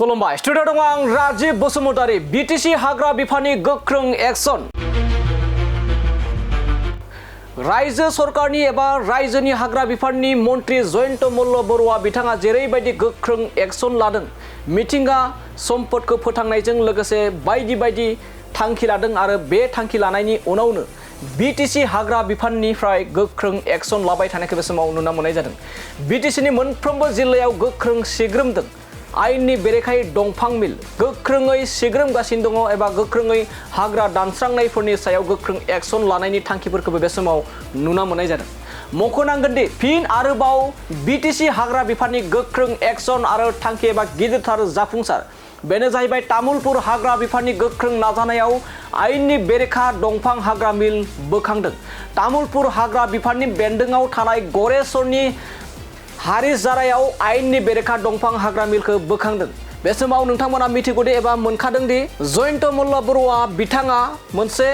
खुलुमबाय स्टुडिअ दङ आं राजीब बसुमतारी बिटिसि हाग्रा बिफाननि गोख्रों एक्शन रायजो सरकारनि एबा रायजोनि हाग्रा बिफाननि मन्त्रि जयन्त मल्ल बरुवा बिथाङा जेरैबायदि गोख्रों एक्शन लादों मिथिंगा सम्पदखौ फोथांनायजों लोगोसे बायदि बायदि थांखि लादों आरो बे थांखि लानायनि उनावनो बिटिसि हाग्रा बिफाननिफ्राय गोख्रों एक्शन लाबाय थानायखौ बे समाव नुनो मोननाय जादों। बिटिसिनि मोनफ्रोमबो जिल्लायाव गोख्रों सिग्रोमदों आयेननि बेरेखायै दंफां मिल गोख्रोङै सिग्रोमगासिनो दङ एबा गोख्रोङै हाग्रा दानस्रांनायफोरनि सायाव गोख्रों एक्शन लानायनि थांखिफोरखौबो बे समाव नुनो मोननाय जादों। मख'नांगोन दि फिन आरोबाव बिटिसि हाग्रा बिफाननि गोख्रों एक्शन आरो थांखि एबा गिदिरथार जाफुंसार बेनो जाहैबाय तामुलपुर हाग्रा बिफाननि गोख्रों नाजानायाव आयेननि बेरेखा दंफां हाग्रा मिल बोखांदों। तामुलपुर हाग्रा बिफाननि बेन्दोंआव थानाय गरेस्वरनि हारिजारायाव आयेननि बेरेखा दंफां हाग्रा मिलखौ बोखांदों। बे समाव नोंथांमोना मिथिगौदि एबा मोनखादों दि जयन्त मल्ल बरुवा बिथाङा मोनसे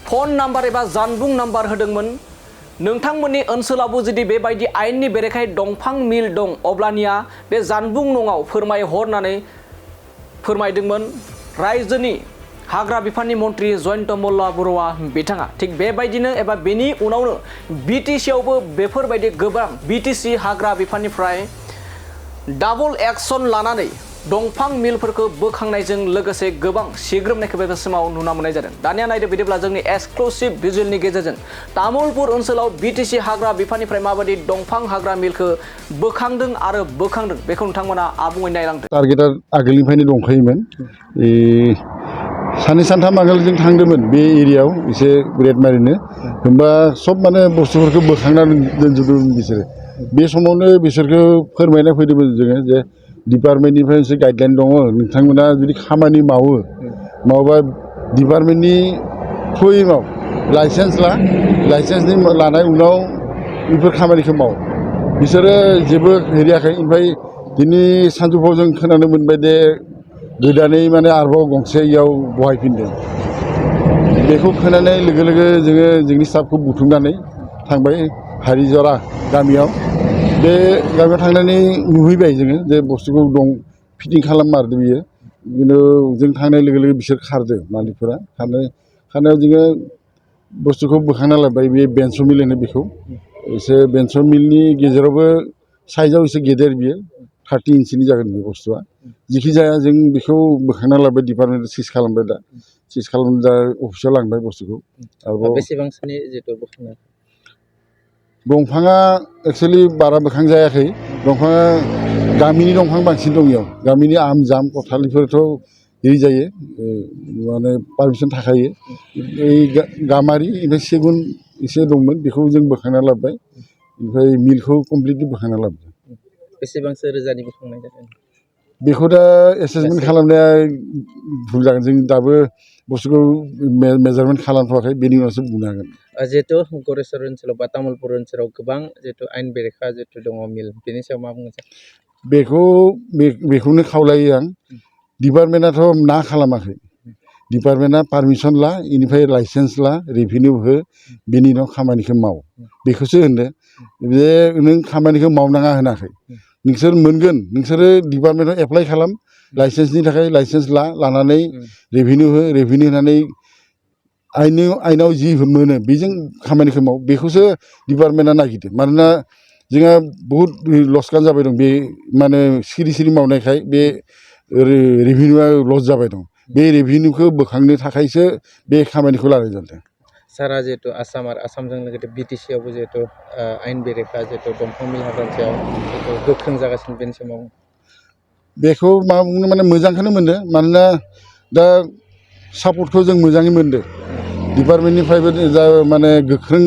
फन नाम्बार एबा जानबुं नाम्बार होदोंमोन। नोंथांमोननि ओनसोलावबो जुदि बेबायदि आयेननि बेरेखायै दंफां मिल दं अब्लानिया बे जानबुं नङाव फोरमायहरनानै फोरमायदोंमोन रायजोनि हाग्रा बिफाननि मन्त्रि जयन्त मल्ल बरुवा बिथाङा। थिग बेबायदिनो एबा बेनि उनावनो बिटिसियावबो बेफोरबायदि गोबां बिटिसि हाग्रा बिफाननिफ्राय डाबल एक्शन लानानै दंफां मिलफोरखौ बोखांनायजों लोगोसे गोबां सिग्रोमनायखौ बे समाव नुनो मोननाय जादों। दानिया नायदो बिदिब्ला जोंनि एक्सक्लुसिभ भिजुअलनि गेजेरजों तामुलपुर ओनसोलाव बिटिसि हाग्रा बिफाननिफ्राय माबायदि दंफां हाग्रा मिलखौ बोखांदों आरो बोखांदों बेखौ नोंथांमोना आबुङै नायलांदों। टारगेटआ आगोलनिफ्रायनो दंखायोमोन। साननै सानथाम आगोल जों थांदोंमोन बे एरियायाव एसे रेड मारिनो होमबा सब माने बुस्थुफोरखौ बोखांनानै दोनजोबदोंमोन बिसोरो। बे समावनो बिसोरखौ फोरमायना फैदोंमोन जोङो जे डिपार्टमेन्टनिफ्राय मोनसे गाइडलाइन दङ नोंथांमोना जुदि खामानि मावोबा डिपार्टमेन्टनि थ्रुयै माव लाइसेन्सनि लानाय उनाव बेफोर खामानिखौ माव। बिसोरो जेबो हेरियाखै। ओमफ्राय दिनै सानजौफुआव जों खोनानो मोनबाय दे गोदानै माने आरोबाव गंसे इयाव बहायफिनदों। बेखौ खोनानाय लोगो लोगो जोङो जोंनि स्टाफखौ बुथुमनानै थांबाय हारिजरा गामियाव। बे गामियाव थांनानै नुहैबाय जोङो जे बुस्थुखौ दं फिटिं खालाममारदों बियो। खिन्थु जों थांनाय लोगो लोगो बिसोर खारदों मालिकफोरा। खारनायाव जोङो बुस्थुखौ बोखांना लाबोबाय बे बेन्स मिल होनो बेखौ। एसे बेन्स मिलनि गेजेरावबो साइजआव एसे गेदेर बियो 30 इन्सिनि जागोन बे बुस्थुआ। जिखि जाया जों बेखौ बोखांना लाबोबाय डिपार्टमेन्टआव सिज खालामबाय दा अफिसाव लांबाय बुस्थुखौ। आरोबाव बेसेबांसोनि जितु बोखांनाय दंफाङा एक्सुवेलि बारा बोखां जायाखै। दंफाङा गामिनि दंफां बांसिन दं इयाव। गामिनि आम जाम कथालिफोरथ' एरि जायो माने पारमिसन थाखायो। गामारि ओमफ्राय सेगुन एसे दंमोन बेखौ जों बोखांना लाबोबाय। ओमफ्राय मिलखौ कमप्लिटलि बोखांना लाबोबाय। बेसेबांसो रोजानि बोखांनाय जादों बेखौ दा एसेसमेन्ट खालामनाया भुल जागोन। जों दाबो बुस्थुखौ मेजारमेन्ट खालामथ'वाखै बेनि उनावसो बुंनो हागोन। जिहेतु गरेस्वर ओनसोलाव बा तामुलपुर ओनसोलाव गोबां जिहेतु आयेन बेरेखा जिहेतु दङ मिल बेनि सायाव मा बुंगोन? बेखौनो खावलायो आं। डिपार्टमेन्टआथ' ना खालामाखै। डिपार्टमेन्टआ पारमिसन ला इनिफ्राय लाइसेन्स ला रेभिनिउ हो बेनि उनाव खामानिखौ माव बेखौसो होनदो। बे नों खामानिखौ मावनाङा होनाखै। नोंसोर मोनगोन नोंसोरो डिपार्टमेन्टआव एप्लाइ खालाम लाइसेन्सनि थाखाय लाइसेन्स लानानै रेभिनिउ हो रेभिनिउ होनानै आइनाव जि मोनो बेजों खामानिखौ माव बेखौसो डिपार्टमेन्टआ नागिरदों। मानोना जोंहा बहुद लसकान जाबाय दं बे माने सिरि मावनायखाय बे रेभिनिउआ लस जाबाय दं। बे रेभिनिउखौ बोखांनो थाखायसो बे खामानिखौ लानाय जादों। सारा जिहेतु आसाम आरो आसामजों लोगोसे बिटिसियावबो जिहेतु आयेन बेरेखा जिहेतु दंफां मिल हाग्रानि सायाव जिहेतु गोख्रों जागासिनो बेनि समाव बेखौ मा बुंनो माने मोजांखौनो मोनदों। मानोना दा सापर्टखौ जों मोजाङै मोनदों डिपार्टमेन्टनिफ्रायबो जा माने गोख्रों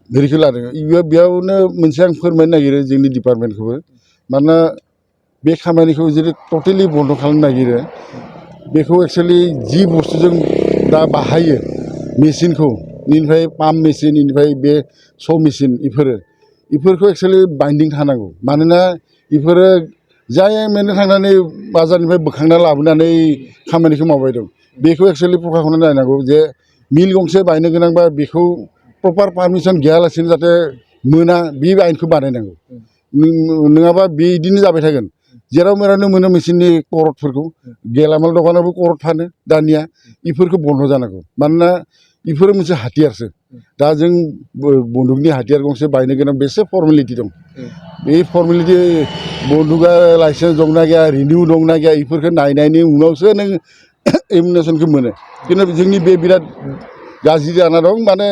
भेरिखौ लादों। बेयावनो मोनसे आं फोरमायनो नागिरो जोंनि डिपार्टमेन्टखौबो। मानोना बे खामानिखौ जुदि टटेलि बन्द' खालामनो नागिरो बेखौ एक्सुवेलि जि बुस्थुजों दा बाहायो मेचिनखौ इनिफ्राय पाम्प मेचिन इनिफ्राय बे स' मेचिन इफोरखौ एक्सुवेलि बाइन्डिं थानांगौ। मानोना इफोरो जाय मोननो थांनानै बाजारनिफ्राय बोखांना लाबोनानै खामानिखौ मावबाय दं बेखौ एक्सुवेलि प्रखाखौनो नायनांगौ जे मिल गंसे बायनो गोनांबा बेखौ प्रपार पारमिसन गैयालासेनो जाहाथे मोना बे आयेनखौ बानायनांगौ। नङाबा बिदिनो जाबाय थागोन जेराव मेरावनो मोनो मेसिननि करदफोरखौ गेलामाल दखानावबो करद फानो दानिया इफोरखौ बन्द जानांगौ मानोना इफोरो मोनसे हाथियारसो दा जों बन्दुकनि हाथियार गंसे बायनो गोनां बेसे फर्मेलिटि दं बे फर्मेलिटि बन्दुका लाइसेन्स दंना गैया रिनिउ दंना गैया इफोरखौ नायनायनि उनावसो नों एमुनेसनखौ मोनो खिन्थु जोंनि बे बिराद गाज्रि जाना दं माने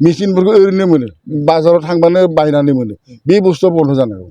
मेसिनफोरखौ ओरैनो मोनो बाजाराव थांबानो बायनानै मोनो बे बुस्थुआ बन्द जानांगौ